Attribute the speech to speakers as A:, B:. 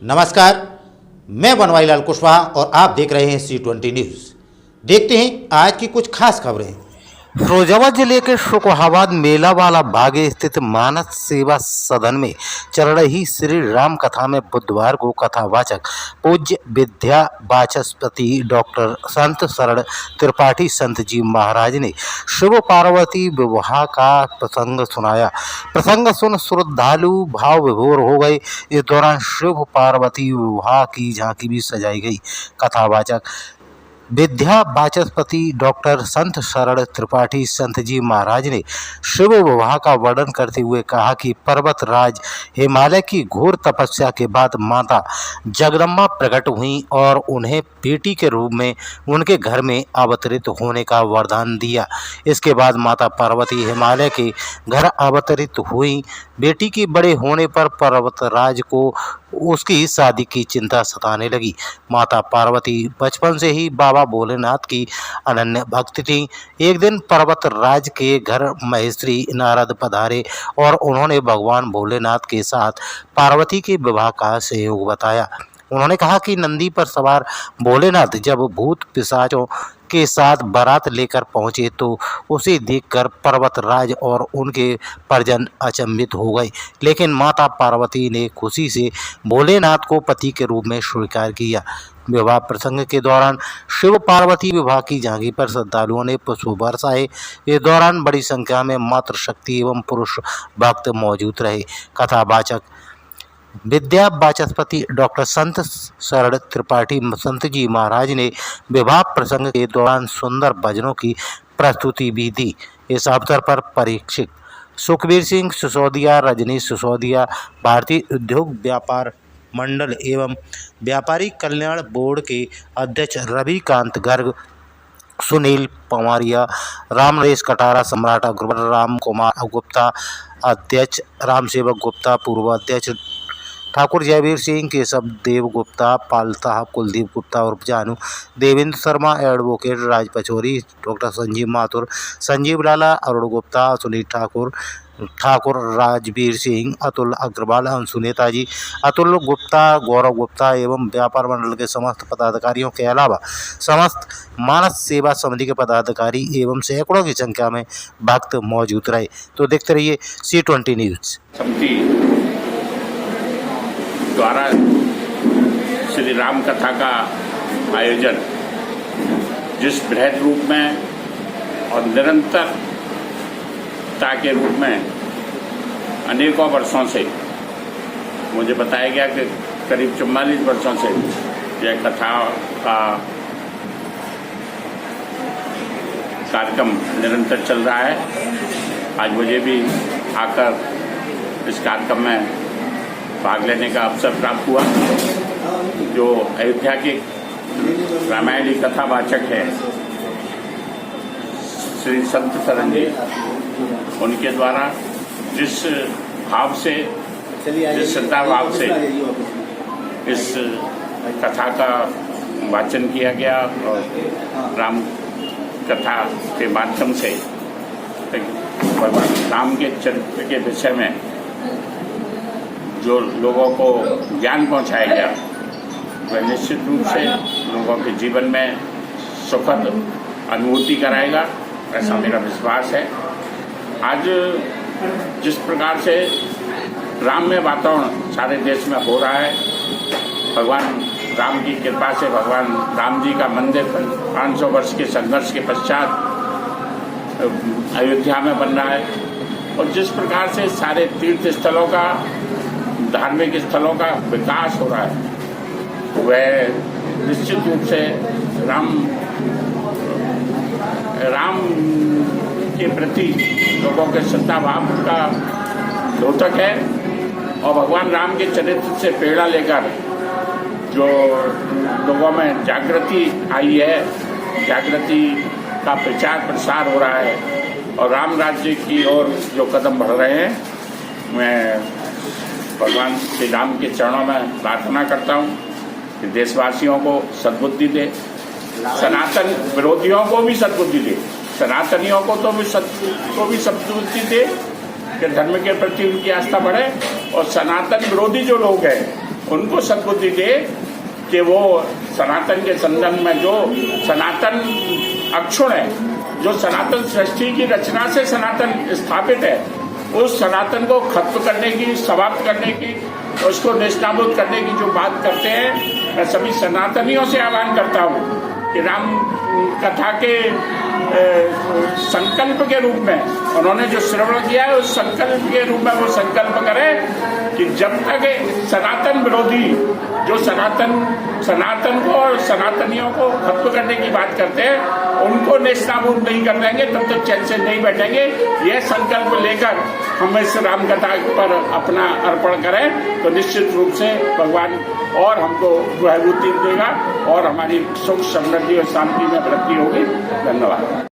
A: नमस्कार, मैं बनवारीलाल कुशवाहा और आप देख रहे हैं C20 न्यूज़। देखते हैं आज की कुछ खास खबरें। फिरोजाबाद जिले के शुकोहाबाद मेला वाला बाग स्थित मानस सेवा सदन में चल रही श्री राम कथा में बुधवार को कथावाचक पूज्य विद्या वाचस्पति डॉक्टर संत शरण त्रिपाठी संत जी महाराज ने शिव पार्वती विवाह का प्रसंग सुनाया। प्रसंग सुन श्रद्धालु भाव विभोर हो गए। इस दौरान शिव पार्वती विवाह की झांकी भी सजाई गई। कथावाचक विद्या वाचस्पति डॉक्टर संत शरण त्रिपाठी संत जी महाराज ने शिव विवाह का वर्णन करते हुए कहा कि पर्वत राज हिमालय की घोर तपस्या के बाद माता जगदम्बा प्रकट हुई और उन्हें बेटी के रूप में उनके घर में अवतरित होने का वरदान दिया। इसके बाद माता पार्वती हिमालय के घर अवतरित हुई। बेटी के बड़े होने पर पर्वतराज को उसकी शादी की चिंता सताने लगी। माता पार्वती बचपन से ही बाबा भोलेनाथ की अनन्य भक्त थी। एक दिन पर्वतराज के घर महेश्वरी नारद पधारे और उन्होंने भगवान भोलेनाथ के साथ पार्वती के विवाह का सहयोग बताया। उन्होंने कहा कि नंदी पर सवार भोलेनाथ जब भूत पिशाचों के साथ बारात लेकर पहुंचे तो उसे देखकर पर्वतराज और उनके परिजन अचंभित हो गए, लेकिन माता पार्वती ने खुशी से भोलेनाथ को पति के रूप में स्वीकार किया। विवाह प्रसंग के दौरान शिव पार्वती विवाह की झांकी पर श्रद्धालुओं ने पुष्प बरसाए। इस दौरान बड़ी संख्या में मातृशक्ति एवं पुरुष भक्त मौजूद रहे। कथावाचक विद्या वाचस्पति डॉक्टर संत शरण त्रिपाठी संत जी महाराज ने विवाह प्रसंग के दौरान सुंदर भजनों की प्रस्तुति भी दी। इस अवसर पर परीक्षक सुखबीर सिंह सिसोदिया, रजनीश सिसोदिया, भारतीय उद्योग व्यापार मंडल एवं व्यापारी कल्याण बोर्ड के अध्यक्ष रविकांत गर्ग, सुनील पवारिया, रामनरेश कटारा, सम्राट अग्रवाल, राम कुमार गुप्ता, अध्यक्ष रामसेवक गुप्ता, पूर्व अध्यक्ष ठाकुर जयवीर सिंह, केशव देव गुप्ता, पाल साहब, कुलदीप गुप्ता और जानू, देवेंद्र शर्मा, एडवोकेट राज पचौरी, डॉक्टर संजीव माथुर, संजीव लाला, अरुण गुप्ता, सुनील ठाकुर, राजवीर सिंह, अतुल अग्रवाल, अंशु नेताजी, अतुल गुप्ता, गौरव गुप्ता एवं व्यापार मंडल के समस्त पदाधिकारियों के अलावा समस्त मानस सेवा समिति के पदाधिकारी एवं सैकड़ों की संख्या में भक्त मौजूद रहे। तो देखते रहिए C20 न्यूज़।
B: द्वारा श्री राम कथा का आयोजन जिस बृहद रूप में और निरंतरता के रूप में अनेकों वर्षों से मुझे बताया गया कि करीब 44 वर्षों से यह कथा का कार्यक्रम निरंतर चल रहा है। आज मुझे भी आकर इस कार्यक्रम में भाग लेने का अवसर प्राप्त हुआ। जो अयोध्या के रामायणी कथावाचक है श्री संत शरण जी, उनके द्वारा जिस भाव से, जिस श्रद्धा भाव से इस कथा का वाचन किया गया और राम कथा के माध्यम से भगवान राम के चरित्र के विषय में जो लोगों को ज्ञान पहुंचाया गया वह निश्चित रूप से लोगों के जीवन में सुखद अनुभूति कराएगा, ऐसा मेरा विश्वास है। आज जिस प्रकार से राम में वातावरण सारे देश में हो रहा है, भगवान राम की कृपा से भगवान राम जी का मंदिर 500 वर्ष के संघर्ष के पश्चात अयोध्या में बन रहा है और जिस प्रकार से सारे तीर्थ स्थलों का, धार्मिक स्थलों का विकास हो रहा है, वह निश्चित रूप से राम के प्रति लोगों के श्रद्धा भाव का द्योतक है। और भगवान राम के चरित्र से प्रेरणा लेकर जो लोगों में जागृति आई है, जागृति का प्रचार प्रसार हो रहा है और राम राज्य की ओर जो कदम बढ़ रहे हैं, मैं भगवान श्री राम के चरणों में प्रार्थना करता हूँ कि देशवासियों को सद्बुद्धि दे, सनातन विरोधियों को भी सद्बुद्धि दे, सनातनियों को तो भी सद्बुद्धि दे कि धर्म के प्रति उनकी आस्था बढ़े और सनातन विरोधी जो लोग हैं उनको सद्बुद्धि दे कि वो सनातन के संदर्भ में जो सनातन अक्षुण है, जो सनातन सृष्टि की रचना से सनातन स्थापित है, उस सनातन को खत्म करने की, समाप्त करने की, उसको निष्ठाबुद्ध करने की जो बात करते हैं, मैं सभी सनातनियों से आह्वान करता हूँ कि राम कथा के संकल्प के रूप में उन्होंने जो श्रवण किया है, उस संकल्प के रूप में वो संकल्प करें कि जब तक सनातन विरोधी जो सनातन को और सनातनियों को खत्म करने की बात करते हैं, उनको नेस्तनाबूद नहीं कर देंगे, तब तक चैन से नहीं बैठेंगे। यह संकल्प लेकर हम इस राम कथा पर अपना अर्पण करें तो निश्चित रूप से भगवान और हमको ग्रहभूति देगा और हमारी सुख समृद्धि और शांति में वृद्धि होगी। धन्यवाद।